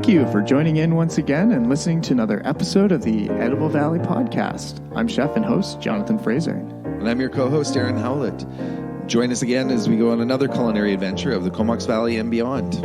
Thank you for joining in once again and listening to another episode of the Edible Valley podcast. I'm chef and host Jonathan Frazier. And I'm your co-host Darren Howlett. Join us again as we go on another culinary adventure of the Comox Valley and beyond.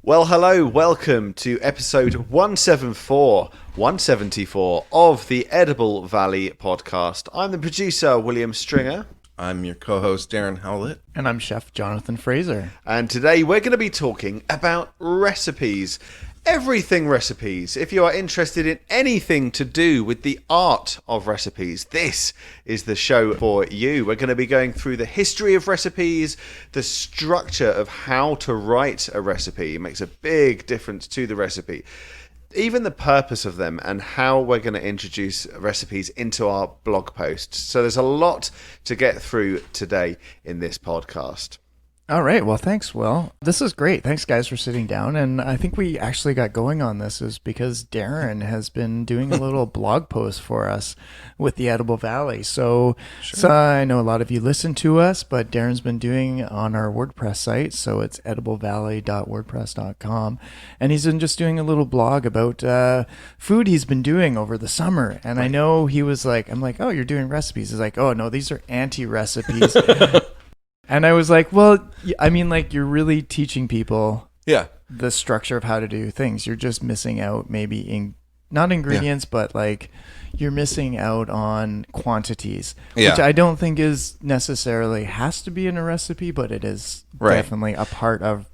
Well, hello, welcome to episode 174 of the Edible Valley podcast. I'm the producer, William Stringer. I'm your co-host Darren Howlett. And I'm Chef Jonathan Frazier. And today we're going to be talking about recipes. Everything recipes. If you are interested in anything to do with the art of recipes, this is the show for you. We're going to be going through the history of recipes, the structure of how to write a recipe. It makes a big difference to the recipe. Even the purpose of them and how we're going to introduce recipes into our blog posts. So there's a lot to get through today in this podcast. All right. Well, thanks, Will. This is great. Thanks, guys, for sitting down. And I think we actually got going on this is because Darren has been doing a little blog post for us with the Edible Valley. So I know a lot of you listen to us, but Darren's been doing on our WordPress site. So it's ediblevalley.wordpress.com. And he's been just doing a little blog about food he's been doing over the summer. And I know he was like, I'm like, oh, you're doing recipes. He's like, oh, no, these are anti-recipes. And I was like, well, I mean, like, you're really teaching people the structure of how to do things. You're just missing out maybe not ingredients, but like you're missing out on quantities, which I don't think is necessarily has to be in a recipe, but it is definitely a part of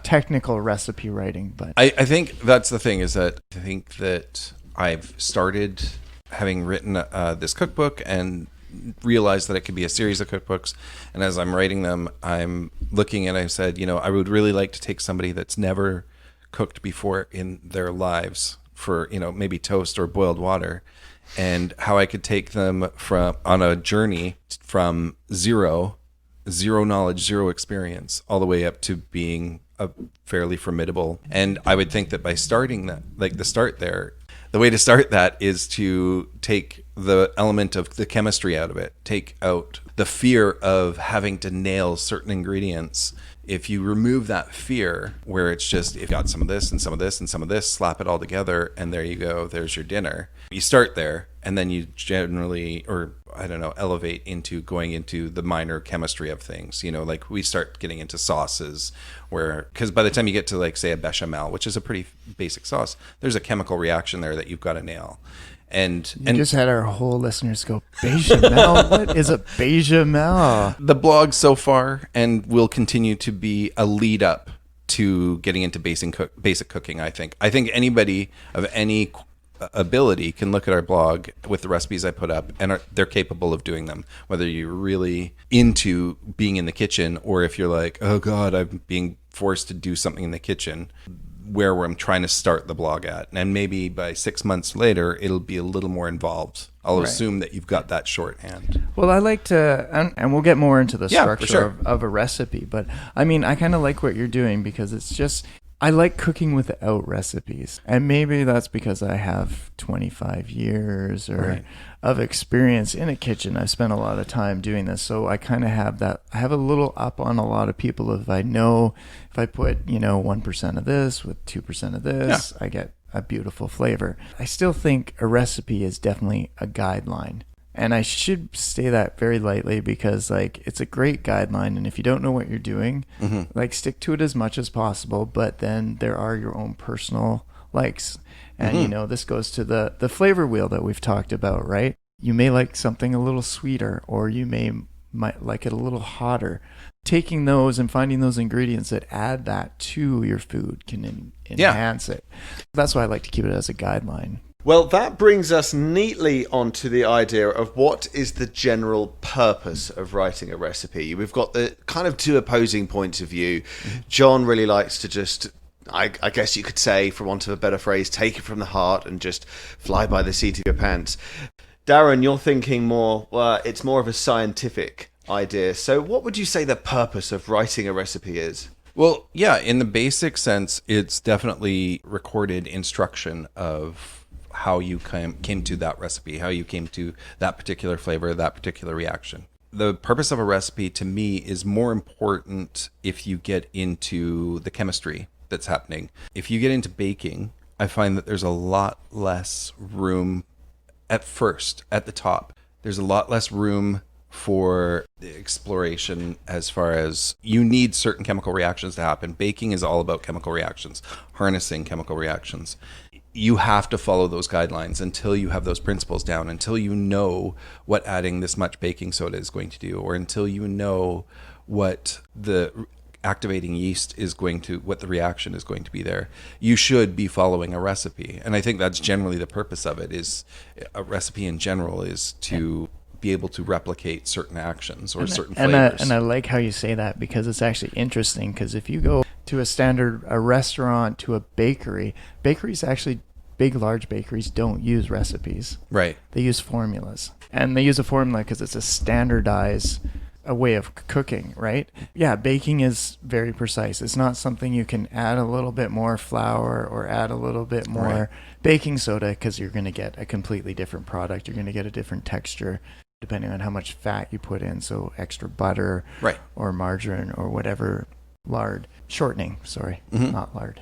technical recipe writing. But I think that's the thing is that I think that I've started having written this cookbook and realized that it could be a series of cookbooks, and as I'm writing them, I'm looking and I said, I would really like to take somebody that's never cooked before in their lives for maybe toast or boiled water, and how I could take them on a journey from zero knowledge, zero experience, all the way up to being a fairly formidable. And I would think that by starting that, like the way to start that is to take the element of the chemistry out of it, take out the fear of having to nail certain ingredients. If you remove that fear, where it's just, if you got some of this and some of this and some of this, slap it all together, and there you go, there's your dinner. You start there, and then you generally, elevate into going into the minor chemistry of things. Like we start getting into sauces because by the time you get to, like, say, a bechamel, which is a pretty basic sauce, there's a chemical reaction there that you've got to nail. And just had our whole listeners go, bechamel? What is a bechamel? The blog so far, and will continue to be a lead up to getting into basic cooking, I think. I think anybody of any ability can look at our blog with the recipes I put up, and they're capable of doing them, whether you're really into being in the kitchen or if you're like, oh God, I'm being forced to do something in the kitchen, where I'm trying to start the blog at. And maybe by 6 months later, it'll be a little more involved. I'll assume that you've got that shorthand. Well, I like to, and we'll get more into the structure of a recipe, but I mean, I kind of like what you're doing because it's just, I like cooking without recipes. And maybe that's because I have 25 years of experience in a kitchen. I've spent a lot of time doing this. So I kind of have that. I have a little up on a lot of people. If I put, 1% of this with 2% of this, I get a beautiful flavor. I still think a recipe is definitely a guideline. And I should say that very lightly because, like, it's a great guideline. And if you don't know what you're doing, like, stick to it as much as possible. But then there are your own personal likes. And, this goes to the flavor wheel that we've talked about, right? You may like something a little sweeter, or you might like it a little hotter. Taking those and finding those ingredients that add that to your food can enhance it. That's why I like to keep it as a guideline. Well, that brings us neatly onto the idea of what is the general purpose of writing a recipe. We've got the kind of two opposing points of view. John really likes to just, I guess you could say, for want of a better phrase, take it from the heart and just fly by the seat of your pants. Darren, you're thinking more, it's more of a scientific idea. So what would you say the purpose of writing a recipe is? Well, yeah, in the basic sense, it's definitely recorded instruction of how you came to that recipe, how you came to that particular flavor, that particular reaction. The purpose of a recipe to me is more important if you get into the chemistry that's happening. If you get into baking, I find that there's a lot less room at first, at the top. There's a lot less room for the exploration as far as you need certain chemical reactions to happen. Baking is all about chemical reactions, harnessing chemical reactions. You have to follow those guidelines until you have those principles down, until you know what adding this much baking soda is going to do, or until you know what the activating yeast is going to, what the reaction is going to be there. You should be following a recipe. And I think that's generally the purpose of it. Is a recipe in general is to be able to replicate certain actions or certain flavors. And I like how you say that, because it's actually interesting, because if you go to a restaurant, to a bakery, bakeries actually, large bakeries don't use recipes. Right. They use formulas. And they use a formula because it's a standardized a way of cooking, right? Yeah, baking is very precise. It's not something you can add a little bit more flour or add a little bit more baking soda, because you're going to get a completely different product. You're going to get a different texture depending on how much fat you put in. So extra butter or margarine or whatever. Lard. Shortening, sorry. Not lard.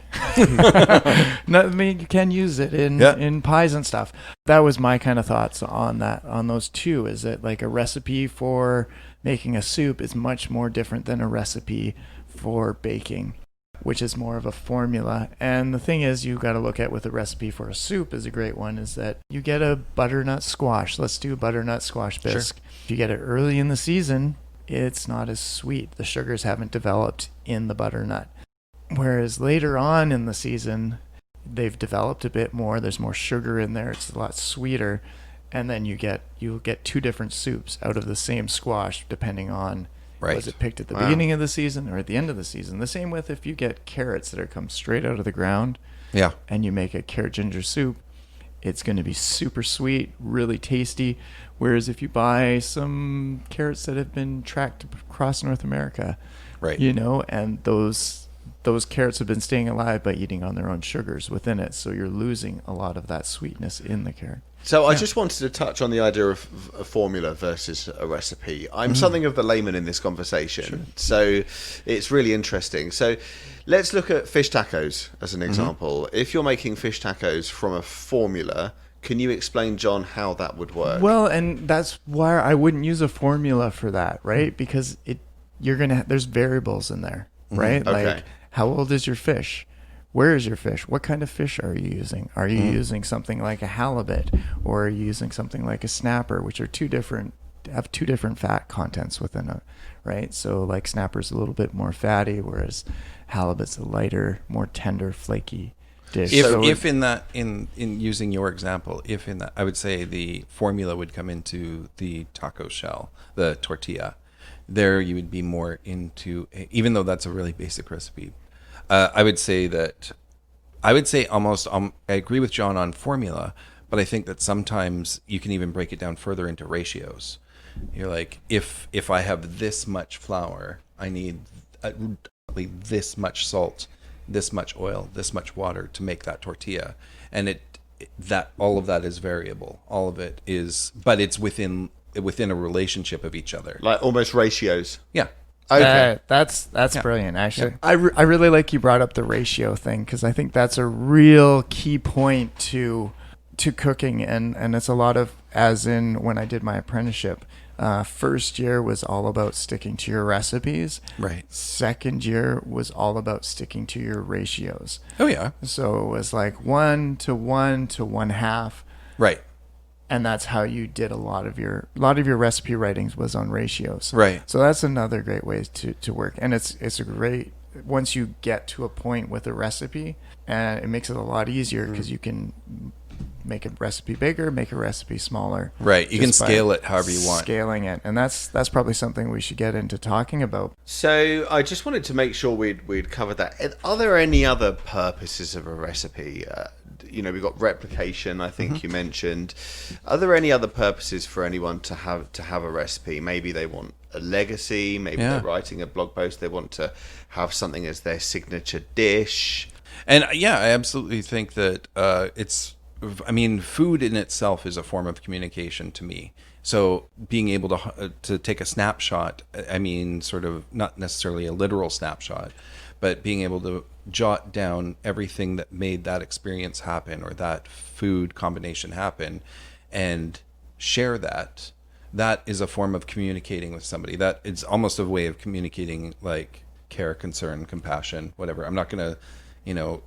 No, I mean, you can use it in pies and stuff. That was my kind of thoughts on that, on those two. Is that like a recipe for making a soup is much more different than a recipe for baking, which is more of a formula. And the thing is, you got to look at with a recipe for a soup is a great one, is that you get a butternut squash. Let's do butternut squash bisque. Sure. If you get it early in the season, it's not as sweet. The sugars haven't developed in the butternut. Whereas later on in the season, they've developed a bit more. There's more sugar in there. It's a lot sweeter. And then you'll get two different soups out of the same squash, depending on was it picked at the beginning of the season or at the end of the season. The same with if you get carrots that are come straight out of the ground, and you make a carrot ginger soup, it's going to be super sweet, really tasty. Whereas if you buy some carrots that have been tracked across North America, and those carrots have been staying alive by eating on their own sugars within it, so you're losing a lot of that sweetness in the carrot. So I just wanted to touch on the idea of a formula versus a recipe. I'm something of the layman in this conversation, so it's really interesting. So let's look at fish tacos as an example. If you're making fish tacos from a formula, can you explain, John, how that would work? Well, and that's why I wouldn't use a formula for that, right? Because there's variables in there, right? Okay. Like, how old is your fish? Where is your fish? What kind of fish are you using? Are you using something like a halibut, or are you using something like a snapper, which are two different fat contents within it, right? So like snapper's a little bit more fatty, whereas halibut's a lighter, more tender, flaky dish. If in using your example, I would say the formula would come into the taco shell, the tortilla. There you would be more into, even though that's a really basic recipe. I would say almost, I agree with John on formula, but I think that sometimes you can even break it down further into ratios. You're like, if I have this much flour, I need this much salt, this much oil, this much water to make that tortilla. And all of that is variable. All of it is, but it's within a relationship of each other. Like almost ratios. Yeah. Okay. That's brilliant, actually. I really like you brought up the ratio thing, because I think that's a real key point to cooking, and it's a lot of, as in when I did my apprenticeship, first year was all about sticking to your recipes. Right. Second year was all about sticking to your ratios. Oh yeah. So it was like 1 to 1 to 1/2. Right. And that's how you did a lot of your recipe writings was on ratios. Right. So that's another great way to work. And it's a great, once you get to a point with a recipe, and it makes it a lot easier, because you can make a recipe bigger, make a recipe smaller. Right. You can scale it however you want. Scaling it. And that's probably something we should get into talking about. So I just wanted to make sure we'd covered that. Are there any other purposes of a recipe? We've got replication, I think you mentioned. Are there any other purposes for anyone to have a recipe? Maybe they want a legacy. Maybe they're writing a blog post. They want to have something as their signature dish. And I absolutely think that food in itself is a form of communication to me. So being able to take a snapshot, sort of not necessarily a literal snapshot, but being able to jot down everything that made that experience happen or that food combination happen and share that is a form of communicating with somebody. That it's almost a way of communicating like care, concern, compassion, whatever. I'm not going to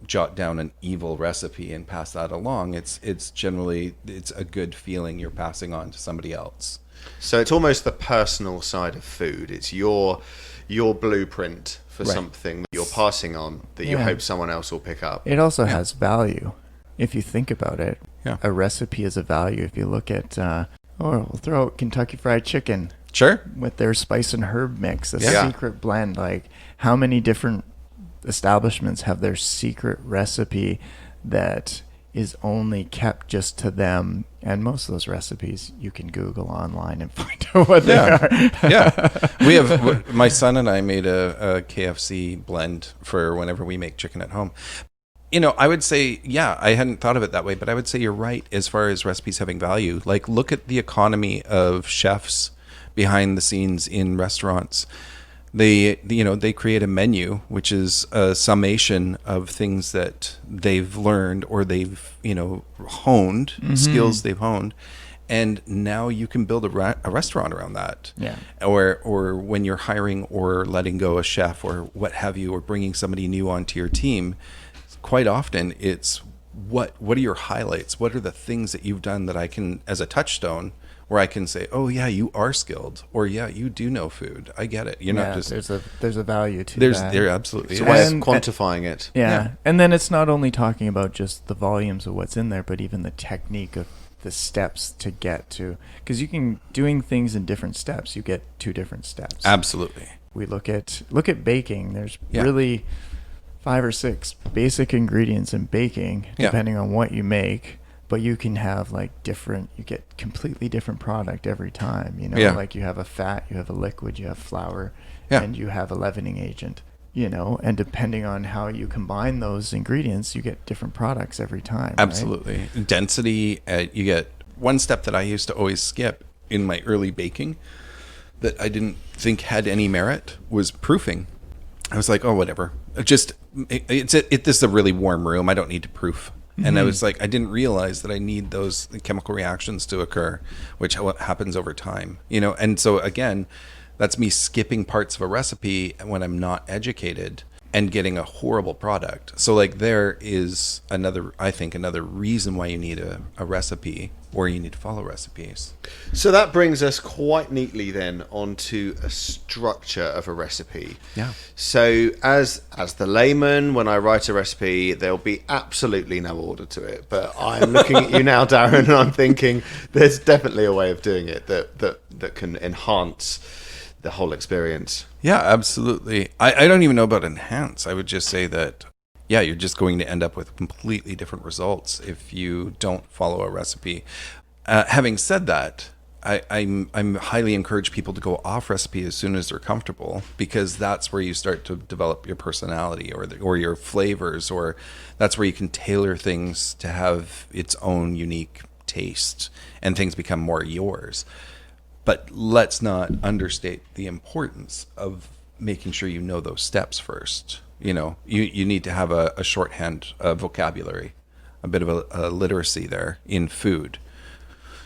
jot down an evil recipe and pass that along. It's generally a good feeling you're passing on to somebody else. So it's almost the personal side of food. It's your blueprint for something that you're passing on that you hope someone else will pick up. It also has value. If you think about it, a recipe is a value. If you look at, we'll throw out Kentucky Fried Chicken. Sure. With their spice and herb mix, secret blend. Like, how many different establishments have their secret recipe that is only kept just to them, and most of those recipes you can Google online and find out what they are. We have, my son and I made a KFC blend for whenever we make chicken at home. I would say, I hadn't thought of it that way, but I would say you're right as far as recipes having value. Like, look at the economy of chefs behind the scenes in restaurants. They create a menu, which is a summation of things that they've learned or they've, honed, skills they've honed. And now you can build a restaurant around that. Yeah. Or when you're hiring or letting go a chef or what have you, or bringing somebody new onto your team, quite often it's what are your highlights? What are the things that you've done that I can, as a touchstone, where I can say, oh yeah, you are skilled, or yeah, you do know food. I get it. You're not just there's a value to that. There absolutely is. It's a way of quantifying it. Yeah. And then it's not only talking about just the volumes of what's in there, but even the technique of the steps to get to, because you can doing things in different steps. You get 2 different steps. Absolutely. We look at baking. There's really 5 or 6 basic ingredients in baking, depending on what you make. But you can have you get completely different product every time, like you have a fat, you have a liquid, you have flour, and you have a leavening agent, and depending on how you combine those ingredients, you get different products every time. Absolutely. Right? Density, you get one step that I used to always skip in my early baking that I didn't think had any merit was proofing. I was like, oh, whatever. This is a really warm room. I don't need to proof. And I was like, I didn't realize that I need those chemical reactions to occur, which happens over time, And so again, that's me skipping parts of a recipe when I'm not educated and getting a horrible product. So there is another reason why you need a recipe, or you need to follow recipes. So that brings us quite neatly then onto a structure of a recipe. Yeah. So as the layman, when I write a recipe, there'll be absolutely no order to it. But I'm looking at you now, Darren, and I'm thinking there's definitely a way of doing it that can enhance the whole experience. Yeah, absolutely. I don't even know about enhance. I would just say that, you're just going to end up with completely different results if you don't follow a recipe. Having said that, I'm highly encourage people to go off recipe as soon as they're comfortable, because that's where you start to develop your personality or your flavors, or that's where you can tailor things to have its own unique taste and things become more yours. But let's not understate the importance of making sure you know those steps first. You need to have a shorthand vocabulary, a bit of a literacy there in food.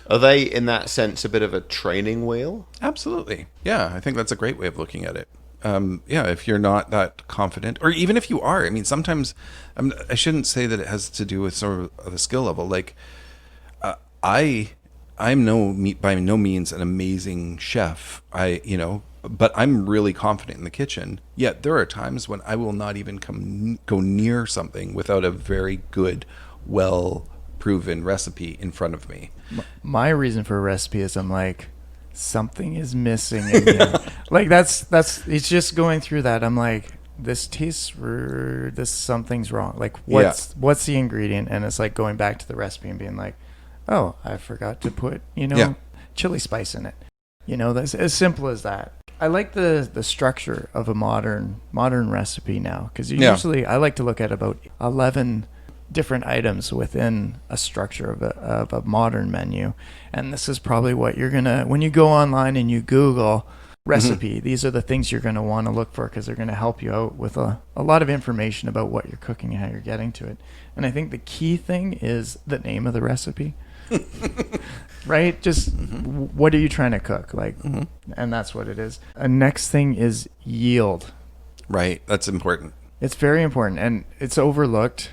Are they, in that sense, a bit of a training wheel? Absolutely. Yeah, I think that's a great way of looking at it. If you're not that confident, or even if you are, sometimes I shouldn't say that it has to do with sort of a skill level. I'm by no means an amazing chef. But I'm really confident in the kitchen. Yet there are times when I will not even go near something without a very good, well-proven recipe in front of me. My reason for a recipe is I'm like, something is missing in here. That's it's just going through that. I'm like, this tastes something's wrong. What's the ingredient? And it's like going back to the recipe and being like, oh, I forgot to put, chili spice in it. That's as simple as that. I like the structure of a modern recipe now, because usually I like to look at about 11 different items within a structure of a modern menu, and this is probably what you're gonna, when you go online and you Google recipe, these are the things you're going to want to look for, because they're going to help you out with a lot of information about what you're cooking and how you're getting to it. And I think the key thing is the name of the recipe. Right? Just what are you trying to cook? Like, and that's what it is. A next thing is yield. Right. That's important. It's very important, and it's overlooked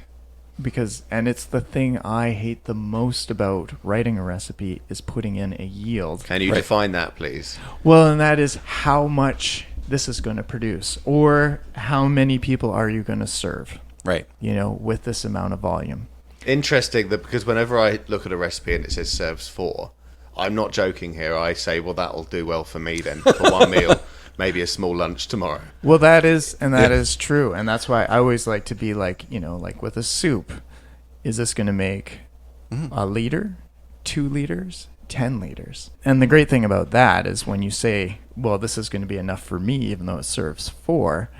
and it's the thing I hate the most about writing a recipe is putting in a yield. Can you define that, please? Well, and that is how much this is going to produce, or how many people are you going to serve? Right. With this amount of volume. Interesting, because whenever I look at a recipe and it says serves 4, I'm not joking here. I say, well, that'll do well for me then, for one meal. Maybe a small lunch tomorrow. Well, that is true. And that's why I always like to be like, like with a soup, is this going to make a liter, 2 liters, 10 liters? And the great thing about that is when you say, well, this is going to be enough for me, even though it serves 4,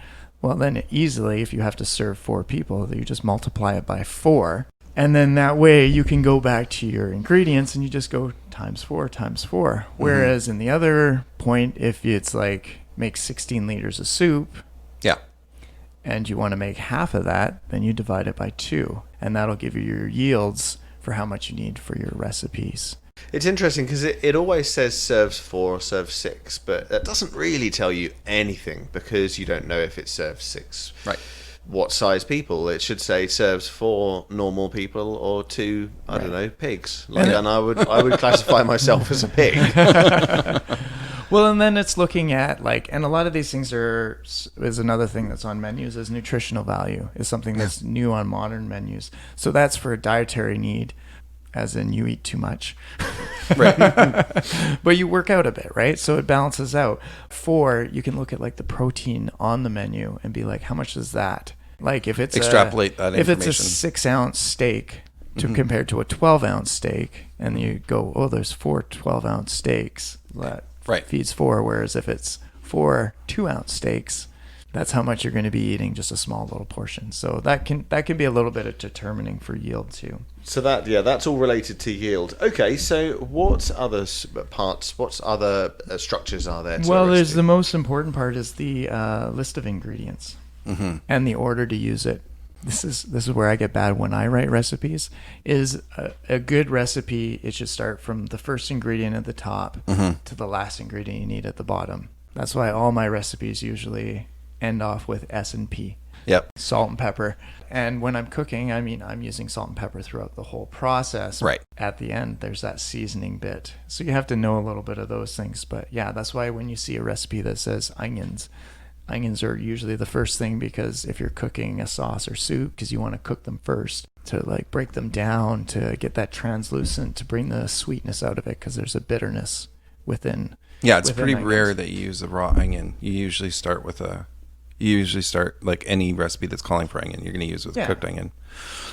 well, then easily, if you have to serve 4 people, you just multiply it by 4. And then that way you can go back to your ingredients and you just go times 4 times 4. Whereas in the other point, if it's like, make 16 liters of soup, and you want to make half of that, then you divide it by 2, and that'll give you your yields for how much you need for your recipes. It's interesting because it always says serves 4 or serves 6, but that doesn't really tell you anything, because you don't know if it serves 6. Right. What size people. It should say serves 4 normal people or 2, I don't know, pigs. And I would classify myself as a pig. Well, and then it's looking at and a lot of these things is another thing that's on menus, is nutritional value is something that's new on modern menus. So that's for a dietary need, as in you eat too much. Right. But you work out a bit, right? So it balances out. 4, you can look at the protein on the menu and be like, how much is that? Like if it's extrapolate that information. If it's a 6-ounce steak compared to a 12-ounce steak, and you go, oh, there's 4 12-ounce steaks. That feeds 4. Whereas if it's 4 2-ounce steaks, that's how much you're going to be eating, just a small little portion. So that can be a little bit of determining for yield too. So that's all related to yield. Okay, so what other parts, what other structures are there? Well, there's the most important part is the list of ingredients and the order to use it. This is where I get bad when I write recipes. Is a good recipe, it should start from the first ingredient at the top to the last ingredient you need at the bottom. That's why all my recipes usually end off with S&P. Yep. Salt and pepper. And when I'm cooking, I'm using salt and pepper throughout the whole process. Right. At the end, there's that seasoning bit. So you have to know a little bit of those things. But yeah, that's why when you see a recipe that says onions are usually the first thing, because if you're cooking a sauce or soup, because you want to cook them first to break them down, to get that translucent, to bring the sweetness out of it, because there's a bitterness within. Yeah, it's pretty rare that you use a raw onion. You usually start like any recipe that's calling for onion, you're going to use with cooked onion.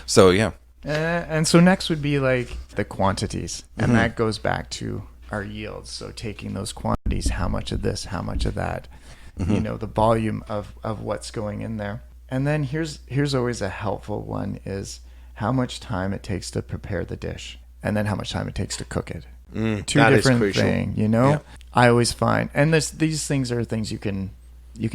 So yeah. And so next would be the quantities, and that goes back to our yields. So taking those quantities, how much of this, how much of that, the volume of what's going in there. And then here's always a helpful one, is how much time it takes to prepare the dish, and then how much time it takes to cook it. Two different things, Yeah. I always find, and these things are things you can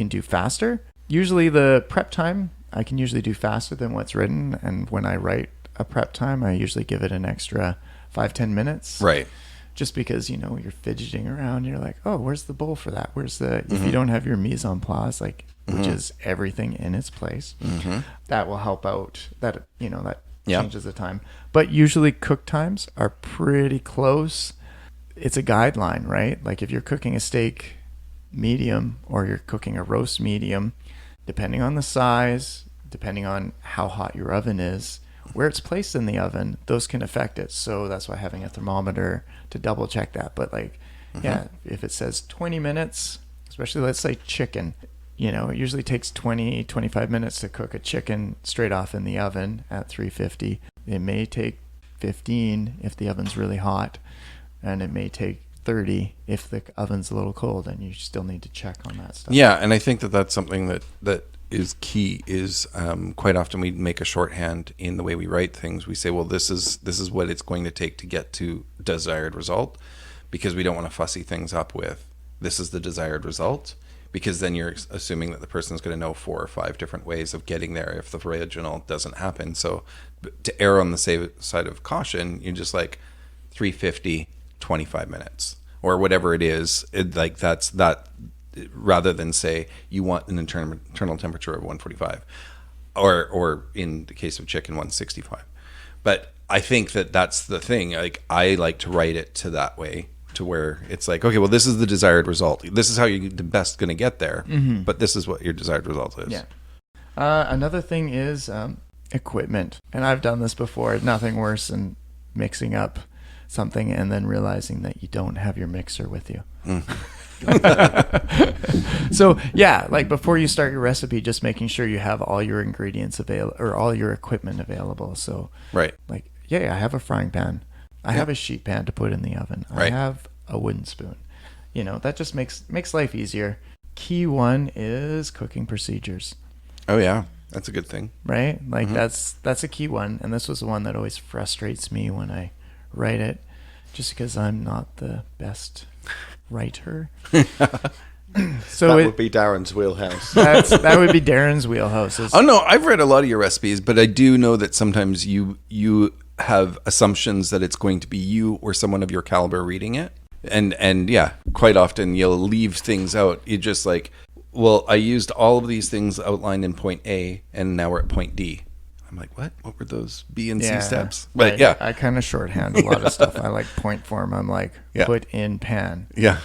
do faster. Usually the prep time, I can usually do faster than what's written. And when I write a prep time, I usually give it an extra 5-10 minutes. Right. Just because, you're fidgeting around. You're like, oh, where's the bowl for that? Where's the, if you don't have your mise en place, which is everything in its place, that will help out. That changes the time. But usually cook times are pretty close. It's a guideline, right? Like if you're cooking a steak medium, or you're cooking a roast medium, depending on the size, depending on how hot your oven is, where it's placed in the oven, those can affect it. So that's why having a thermometer to double check that. But if it says 20 minutes, especially let's say chicken, it usually takes 20-25 minutes to cook a chicken straight off in the oven at 350. It may take 15 if the oven's really hot, and it may take 30 if the oven's a little cold, and you still need to check on that stuff. Yeah, and I think that that's something that is key. Is quite often we make a shorthand in the way we write things. We say, well, this is what it's going to take to get to desired result, because we don't want to fussy things up with this is the desired result, because then you're assuming that the person's going to know 4 or 5 different ways of getting there if the original doesn't happen. So to err on the safe side of caution, you're just like 350, 25 minutes or whatever it is. Like that's that, rather than say you want an internal temperature of 145 or in the case of chicken 165. But I think that that's the thing. Like I like to write it to that way, to where it's like, okay, well, this is the desired result. This is how you're the best going to get there. Mm-hmm. But this is what your desired result is. Yeah. Another thing is equipment. And I've done this before. Nothing worse than mixing up something and then realizing that you don't have your mixer with you. So yeah, like before you start your recipe, just making sure you have all your ingredients available or all your equipment available. So right, like I have a frying pan, I have a sheet pan to put in the oven, I have a wooden spoon. That just makes life easier. Key one is cooking procedures. Oh yeah, that's a good thing, right? Like that's a key one, and this was the one that always frustrates me when I write it, just because I'm not the best writer. So that would be Darren's wheelhouse. That would be Darren's wheelhouse. Oh no, I've read a lot of your recipes, but I do know that sometimes you have assumptions that it's going to be you or someone of your caliber reading it, and yeah, quite often you'll leave things out. You're just like, well, I used all of these things outlined in point A, and now we're at point D. I'm like, what? What were those B and C steps? But I kind of shorthand a lot of stuff. I like point form. I'm like, put in pan. Yeah.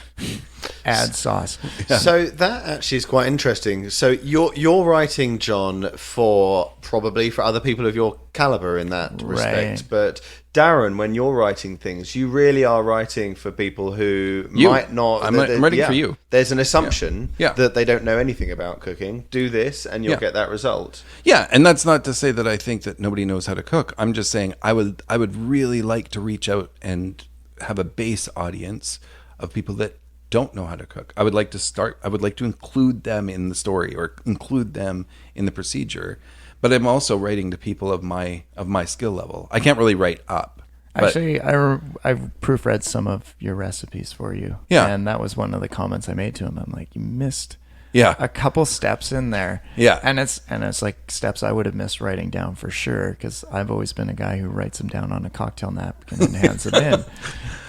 Add sauce. Yeah. So that actually is quite interesting. So you're writing, John, probably for other people of your caliber in that respect. Right. But Darren, when you're writing things, you really are writing for people who might not. I'm writing for you. There's an assumption that they don't know anything about cooking. Do this, and you'll get that result. Yeah, and that's not to say that I think that nobody knows how to cook. I'm just saying I would really like to reach out and have a base audience of people that don't know how to cook. I would like to include them in the story or include them in the procedure. But I'm also writing to people of my skill level. I can't really write up. Actually, I've proofread some of your recipes for you. Yeah. And that was one of the comments I made to him. I'm like, you missed a couple steps in there. Yeah. And it's like steps I would have missed writing down for sure, because I've always been a guy who writes them down on a cocktail napkin and hands them in.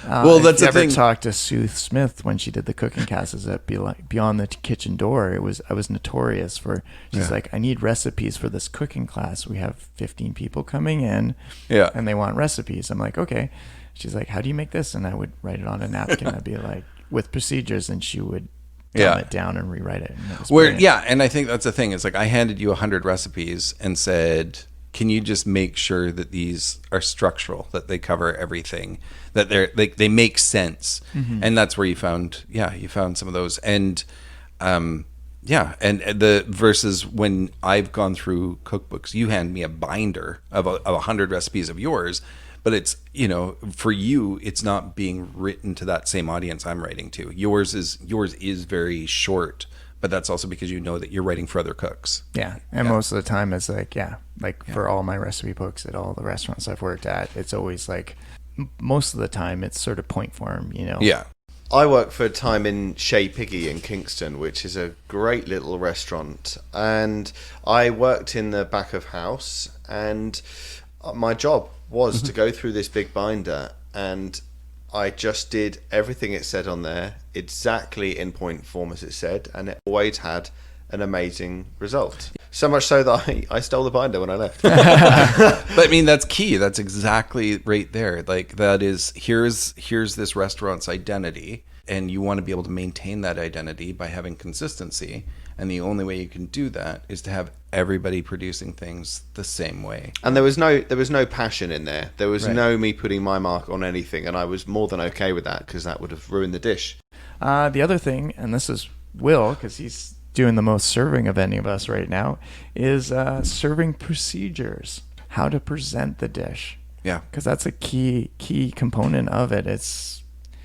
Well, that's the thing. If you ever talked to Sue Smith when she did the cooking classes at Beyond the Kitchen Door, I was notorious for, she's like, I need recipes for this cooking class. We have 15 people coming in and they want recipes. I'm like, okay. She's like, how do you make this? And I would write it on a napkin. I'd be like, with procedures, and she would dumb it down and rewrite it. And I think that's the thing. It's like I handed you 100 recipes and said, can you just make sure that these are structural, that they cover everything, that they make sense? Mm-hmm. And that's where you found some of those. And and the versus when I've gone through cookbooks, you hand me a binder of 100 recipes of yours, but it's, for you, it's not being written to that same audience I'm writing to. Yours is very short, but that's also because you know that you're writing for other cooks. Yeah. And most of the time it's like, for all my recipe books at all the restaurants I've worked at, it's always like, most of the time it's sort of point form, Yeah. I worked for a time in Chez Piggy in Kingston, which is a great little restaurant. And I worked in the back of house, and my job was to go through this big binder, and I just did everything it said on there exactly in point form as it said, and it always had an amazing result. So much so that I stole the binder when I left. But I mean, that's key. That's exactly right there. Like that is, here's this restaurant's identity, and you want to be able to maintain that identity by having consistency. And the only way you can do that is to have everybody producing things the same way. And there was no passion in there. There was no me putting my mark on anything, and I was more than okay with that, because that would have ruined the dish. The other thing, and this is Will, because he's doing the most serving of any of us right now, is serving procedures, how to present the dish. Yeah, because that's a key component of it. It's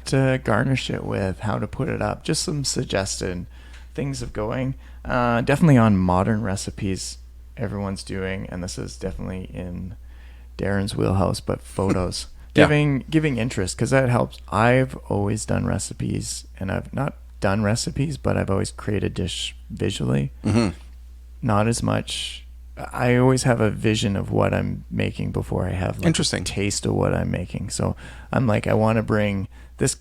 to garnish it with, how to put it up, just some suggested things of going. Definitely on modern recipes everyone's doing, and this is definitely in Darren's wheelhouse, but photos. Giving interest, because that helps. I've always done recipes, and I've not done recipes, but I've always created dish visually. Mm-hmm. Not as much. I always have a vision of what I'm making before I have a taste of what I'm making. So I'm like, I want to bring this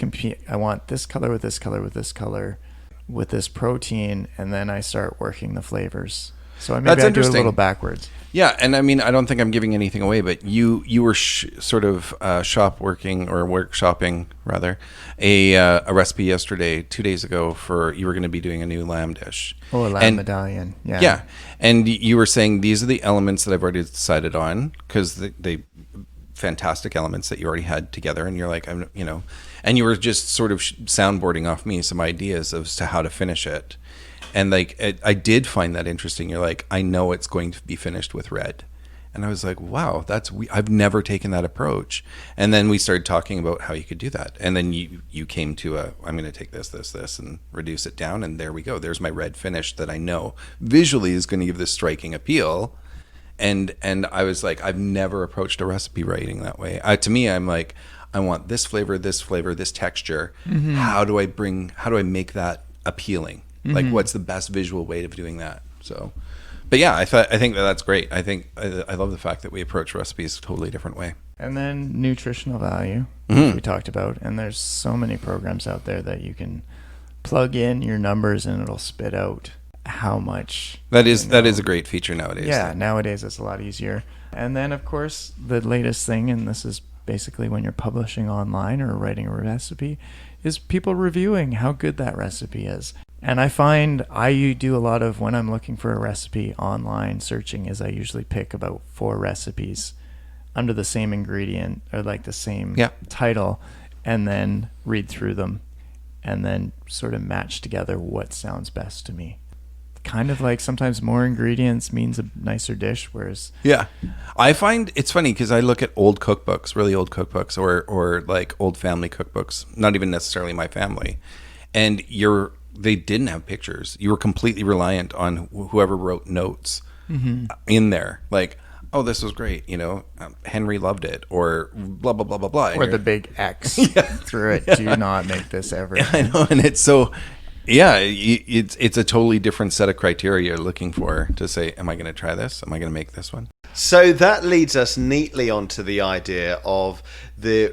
I want this color with this color with this color with this protein, and then I start working the flavors. So I do it a little backwards. Yeah, and I mean, I don't think I'm giving anything away, but you were sort of workshopping rather a recipe yesterday, 2 days ago, you were going to be doing a new lamb dish. Oh, a lamb medallion. Yeah. Yeah, and you were saying these are the elements that I've already decided on, because they fantastic elements that you already had together, and you're like, and you were just sort of soundboarding off me some ideas as to how to finish it. And like, I did find that interesting. You're like, I know it's going to be finished with red. And I was like, wow, I've never taken that approach. And then we started talking about how you could do that. And then you came to I'm going to take this, and reduce it down. And there we go. There's my red finish that I know visually is going to give this striking appeal. And I was like, I've never approached a recipe writing that way. To me, I'm like, I want this flavor, this texture. Mm-hmm. How do I make that appealing? Like, what's the best visual way of doing that? So, but yeah, I think that's great. I love the fact that we approach recipes a totally different way. And then nutritional value, which we talked about. And there's so many programs out there that you can plug in your numbers and it'll spit out how much. That is a great feature nowadays. Yeah, nowadays it's a lot easier. And then, of course, the latest thing, and this is basically when you're publishing online or writing a recipe, is people reviewing how good that recipe is. And I find I do a lot of, when I'm looking for a recipe online searching, is I usually pick about 4 recipes under the same ingredient or like the same title, and then read through them and then sort of match together what sounds best to me. Kind of like sometimes more ingredients means a nicer dish, whereas... Yeah. I find it's funny because I look at old cookbooks, really old cookbooks, or like old family cookbooks, not even necessarily my family, and they didn't have pictures. You were completely reliant on whoever wrote notes in there. Like, oh, this was great. Henry loved it, or blah, blah, blah, blah, blah. Or the big X through it. Do not make this ever. Yeah, I know. And it's so, it's a totally different set of criteria you're looking for to say, am I going to try this? Am I going to make this one? So that leads us neatly onto the idea of the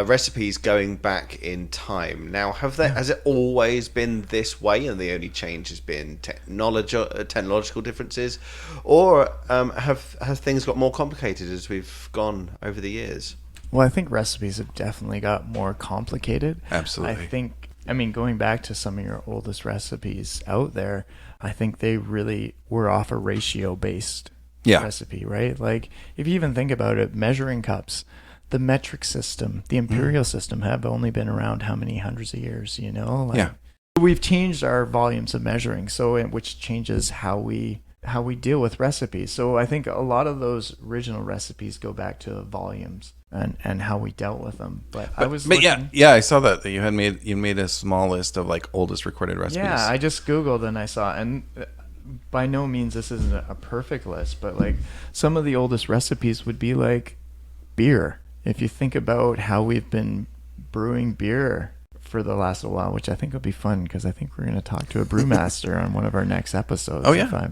recipes going back in time. Now, has it always been this way, and the only change has been technological differences, or have things got more complicated as we've gone over the years? Well, I think recipes have definitely got more complicated. Absolutely. Going back to some of your oldest recipes out there, I think they really were off a ratio-based recipe, right? Like, if you even think about it, measuring cups, the metric system, the imperial system have only been around how many hundreds of years, We've changed our volumes of measuring, which changes how we deal with recipes. So I think a lot of those original recipes go back to volumes and how we dealt with them. But I saw that you made a small list of like oldest recorded recipes. Yeah, I just Googled and I saw, and by no means this isn't a perfect list, but like some of the oldest recipes would be like beer. If you think about how we've been brewing beer for the last while, which I think will be fun because I think we're going to talk to a brewmaster on one of our next episodes. Oh yeah.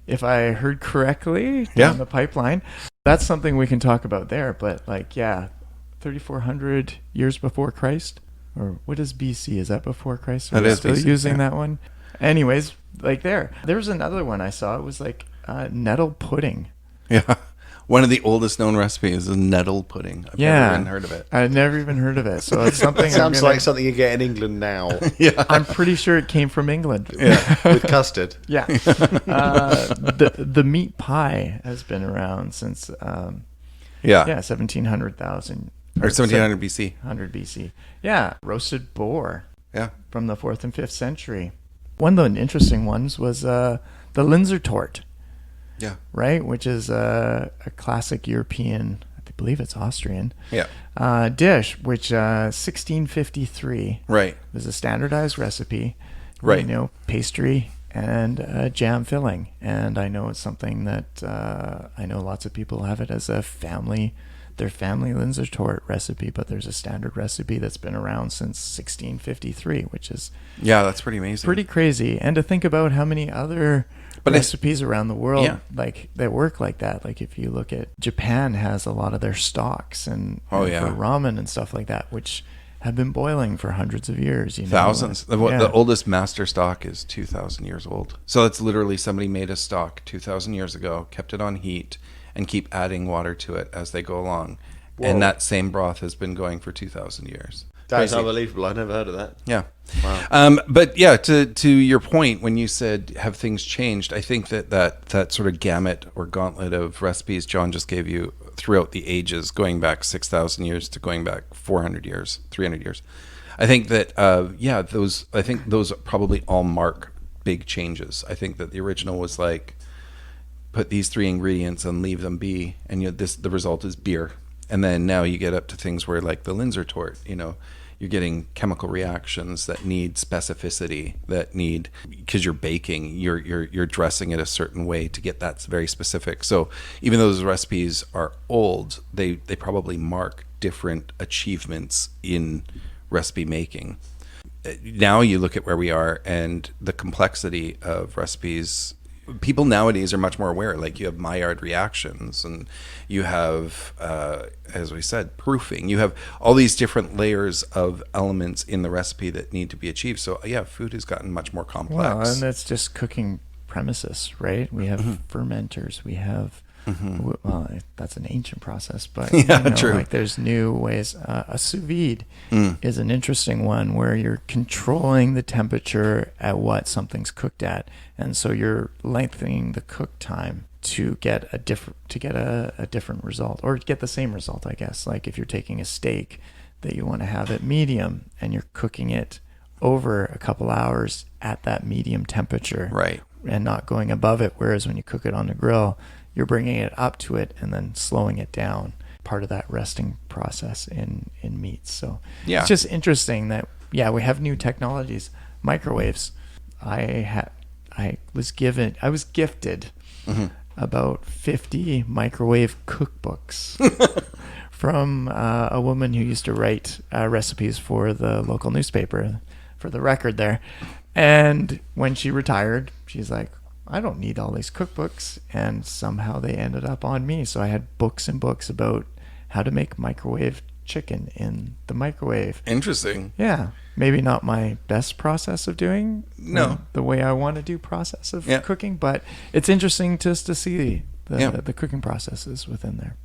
If I heard correctly down the pipeline, that's something we can talk about there. But 3,400 years before Christ, or what is BC? Is that before Christ? That is still BC, using that one. Anyways, there was another one I saw. It was like nettle pudding. Yeah. One of the oldest known recipes is nettle pudding. I've never even heard of it. I've never even heard of it. So it's something. Sounds like something you get in England now. Yeah. I'm pretty sure it came from England. Yeah, with custard. Yeah. The meat pie has been around since 1700,000 or 1700 BC. 100 BC. Yeah, roasted boar. Yeah, from the 4th and 5th century. One of the interesting ones was the Linzer tort. Yeah. Right? Which is a classic European, I believe it's Austrian. Yeah. Dish, which 1653. Right. Was a standardized recipe. Right. You know, pastry and jam filling. And I know it's something that I know lots of people have it as a family, their family Linzer recipe, but there's a standard recipe that's been around since 1653, which is that's pretty amazing. Pretty crazy. And to think about how many other recipes around the world like that work like that. Like if you look at Japan has a lot of their stocks and for ramen and stuff like that, which have been boiling for hundreds of years. Thousands. The oldest master stock is 2,000 years old. So it's literally somebody made a stock 2,000 years ago, kept it on heat, and keep adding water to it as they go along. Whoa. And that same broth has been going for 2,000 years. That's unbelievable. I never heard of that. Yeah. Wow. But yeah, to your point, when you said, have things changed, I think that sort of gamut or gauntlet of recipes John just gave you throughout the ages, going back 6,000 years to going back 400 years, 300 years. I think that, those probably all mark big changes. I think that the original was like, put these 3 ingredients and leave them be, and the result is beer. And then now you get up to things where, like the Linzer tort, you're getting chemical reactions that need specificity, because you're baking, you're dressing it a certain way to get that very specific. So even though those recipes are old, they probably mark different achievements in recipe making. Now you look at where we are and the complexity of recipes. People nowadays are much more aware. Like you have Maillard reactions, and you have, as we said, proofing. You have all these different layers of elements in the recipe that need to be achieved. So yeah, food has gotten much more complex. Well, and that's just cooking premises, right? We have fermenters. We have, well, that's an ancient process, but true. Like there's new ways. A sous vide is an interesting one where you're controlling the temperature at what something's cooked at, and so you're lengthening the cook time to get a different result, or get the same result, I guess. Like if you're taking a steak that you want to have it medium and you're cooking it over a couple hours at that medium temperature, right, and not going above it, whereas when you cook it on the grill, you're bringing it up to it and then slowing it down, part of that resting process in meats. So it's just interesting that, we have new technologies. Microwaves. I was gifted about 50 microwave cookbooks from a woman who used to write recipes for the local newspaper, for the Record there. And when she retired, she's like, I don't need all these cookbooks, and somehow they ended up on me. So I had books and books about how to make microwave chicken in the microwave. Interesting. Yeah. Maybe not my best process of doing the way I want to do process of cooking, but it's interesting just to see the cooking processes within there.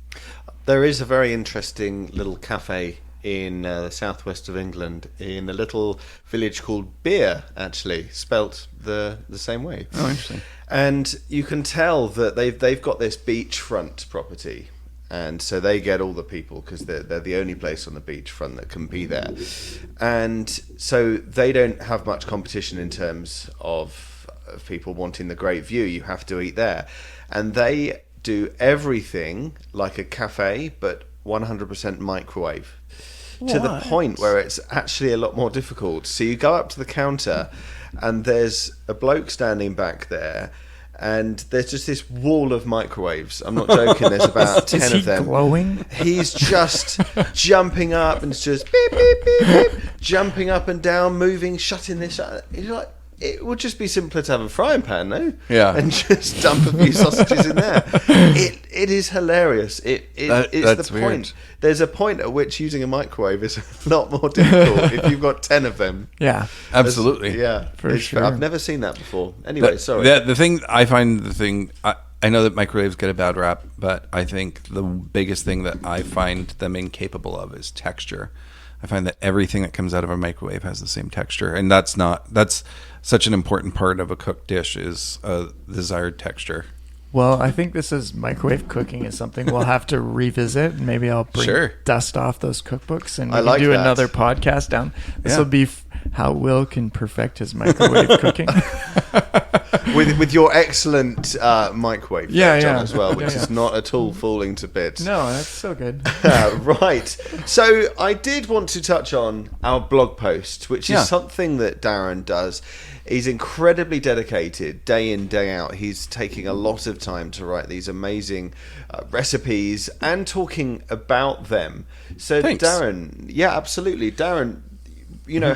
There is a very interesting little cafe in the southwest of England, in a little village called Beer, actually, spelt the same way. Oh, interesting. And you can tell that they've got this beachfront property, and so they get all the people because they're the only place on the beachfront that can be there. And so they don't have much competition in terms of people wanting the great view. You have to eat there. And they do everything like a cafe, but 100% microwave. To the point where it's actually a lot more difficult. So you go up to the counter and there's a bloke standing back there, and there's just this wall of microwaves. I'm not joking, there's about 10 of them. Is he glowing? He's just jumping up, and it's just beep, beep, beep, beep, jumping up and down, moving, shutting this. You're like, it would just be simpler to have a frying pan, no? Yeah. And just dump a few sausages in there. It is hilarious. It's the point. Weird. There's a point at which using a microwave is a lot more difficult if you've got 10 of them. Yeah. Absolutely. For sure. I've never seen that before. Anyway, sorry. I know that microwaves get a bad rap, but I think the biggest thing that I find them incapable of is texture. I find that everything that comes out of a microwave has the same texture, and that's such an important part of a cooked dish, is a desired texture. Well, I think this is microwave cooking is something we'll have to revisit, and maybe I'll dust off those cookbooks and we can do another podcast down. This will be how Will can perfect his microwave cooking. with your excellent microwave John, as well, which is not at all falling to bits. No, that's so good. Right. So I did want to touch on our blog post, which is something that Darren does. He's incredibly dedicated, day in, day out. He's taking a lot of time to write these amazing recipes and talking about them. So, thanks. Darren, absolutely. Darren,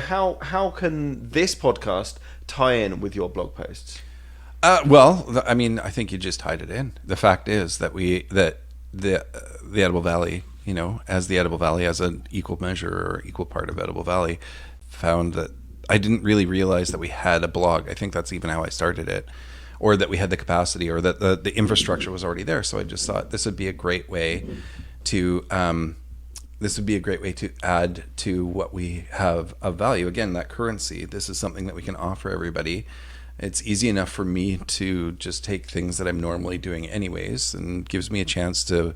how can this podcast tie in with your blog posts? Well, I mean, I think you just tied it in. The fact is that the Edible Valley, as the Edible Valley, as an equal measure or equal part of Edible Valley, found that I didn't really realize that we had a blog. I think that's even how I started it, or that we had the capacity, or that the infrastructure was already there. So I just thought this would be a great way to add to what we have of value. Again, that currency. This is something that we can offer everybody. It's easy enough for me to just take things that I'm normally doing anyways, and gives me a chance to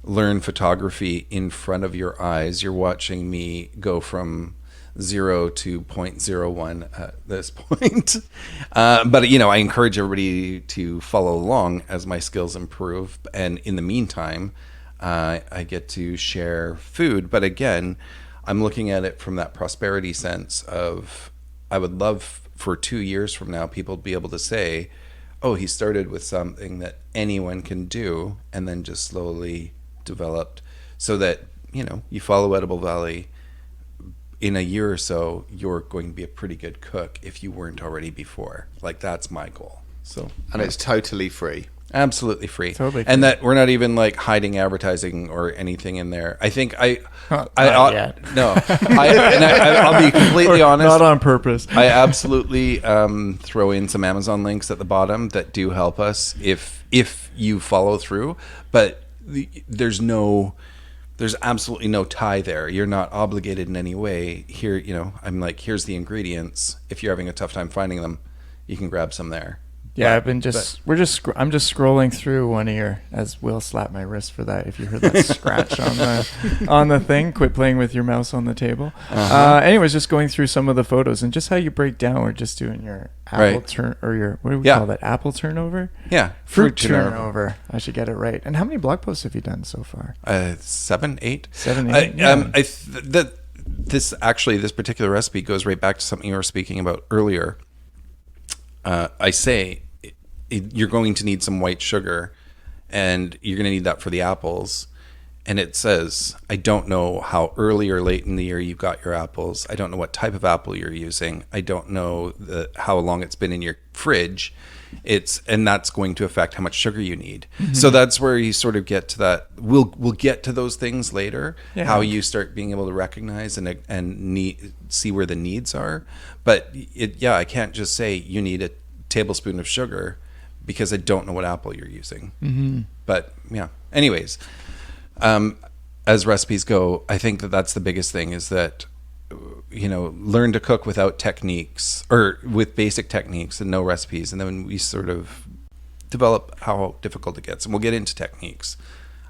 learn photography in front of your eyes. You're watching me go from 0 to 0.01 at this point. But, I encourage everybody to follow along as my skills improve. And in the meantime, I get to share food. But again, I'm looking at it from that prosperity sense of, I would love for 2 years from now, people to be able to say, oh, he started with something that anyone can do, and then just slowly developed, so that, you follow Edible Valley. In a year or so, you're going to be a pretty good cook if you weren't already before. Like, that's my goal. So, and it's totally free. Absolutely free. Totally free. And that we're not even like hiding advertising or anything in there. I think I'll be completely honest. Not on purpose. I absolutely throw in some Amazon links at the bottom that do help us if you follow through. But there's absolutely no tie there. You're not obligated in any way. Here, I'm like, here's the ingredients. If you're having a tough time finding them, you can grab some there. Yeah, I'm just scrolling through one of your, as Will slapped my wrist for that. If you heard that scratch on the thing, quit playing with your mouse on the table. Anyways, just going through some of the photos and just how you break down. We're just doing your apple your, what do we call that? Apple turnover? Yeah. Fruit turnover. I should get it right. And how many blog posts have you done so far? 7, 8. 7, 8. This particular recipe goes right back to something you were speaking about earlier. I say you're going to need some white sugar, and you're going to need that for the apples. And it says, I don't know how early or late in the year you got your apples. I don't know what type of apple you're using. I don't know how long it's been in your fridge. And that's going to affect how much sugar you need. Mm-hmm. So that's where you sort of get to that. We'll get to those things later. Yeah. How you start being able to recognize and see where the needs are. But I can't just say you need a tablespoon of sugar because I don't know what apple you're using. Mm-hmm. But anyways, as recipes go, I think that's the biggest thing is that, learn to cook without techniques or with basic techniques and no recipes. And then we sort of develop how difficult it gets. And we'll get into techniques.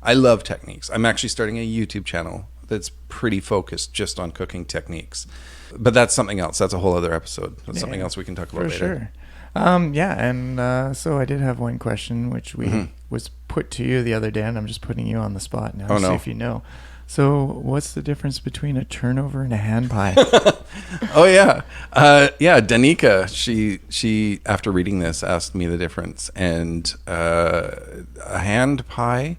I love techniques. I'm actually starting a YouTube channel that's pretty focused just on cooking techniques. But that's something else. That's a whole other episode. That's something else we can talk about later. Sure. So I did have one question, which was put to you the other day, and I'm just putting you on the spot now to see if you know. So what's the difference between a turnover and a hand pie? Danica, she after reading this asked me the difference. And a hand pie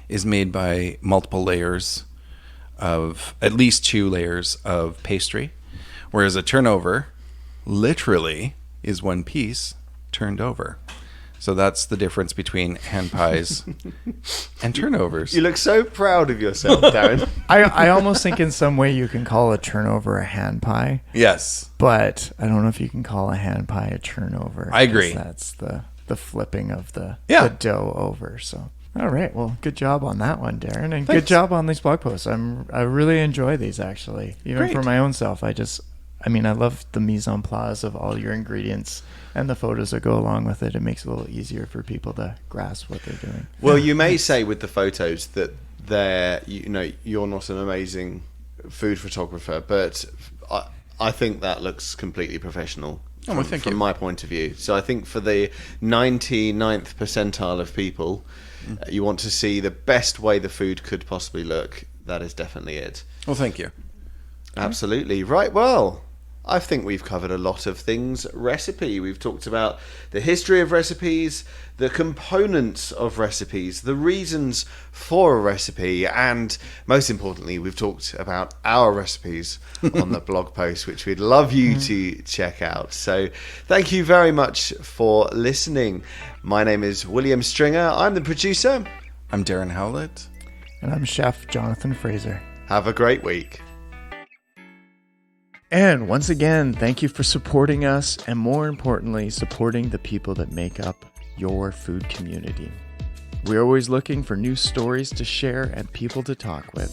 is made by multiple layers of, at least 2 layers of pastry, whereas a turnover literally is one piece turned over. So that's the difference between hand pies and turnovers. You look so proud of yourself, Darren. I almost think in some way you can call a turnover a hand pie. Yes. But I don't know if you can call a hand pie a turnover. I agree. That's the flipping of the dough over. So, all right. Well, good job on that one, Darren. And good job on these blog posts. I really enjoy these, actually. Even for my own self. I love the mise en place of all your ingredients and the photos that go along with it. It makes it a little easier for people to grasp what they're doing. Well, you may say with the photos that you're not an amazing food photographer, but I think that looks completely professional. from my point of view. So I think for the 99th percentile of people, you want to see the best way the food could possibly look. That is definitely it. Well, thank you. Absolutely. Right, well, I think we've covered a lot of things recipe. We've talked about the history of recipes, the components of recipes, the reasons for a recipe, and most importantly, we've talked about our recipes on the blog post, which we'd love you to check out. So thank you very much for listening. My name is William Stringer. I'm the producer. I'm Darren Howlett. And I'm Chef Jonathan Frazier. Have a great week. And once again, thank you for supporting us, and more importantly, supporting the people that make up your food community. We're always looking for new stories to share and people to talk with.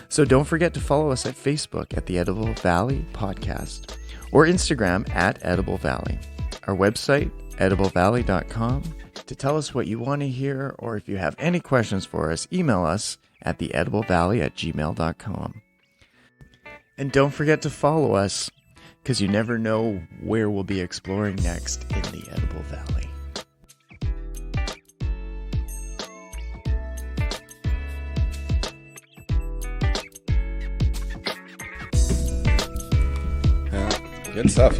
So don't forget to follow us at Facebook at the Edible Valley Podcast or Instagram at Edible Valley. Our website, ediblevalley.com. To tell us what you want to hear, or if you have any questions for us, email us at theediblevalley@gmail.com. And don't forget to follow us, because you never know where we'll be exploring next in the Edible Valley. Good stuff.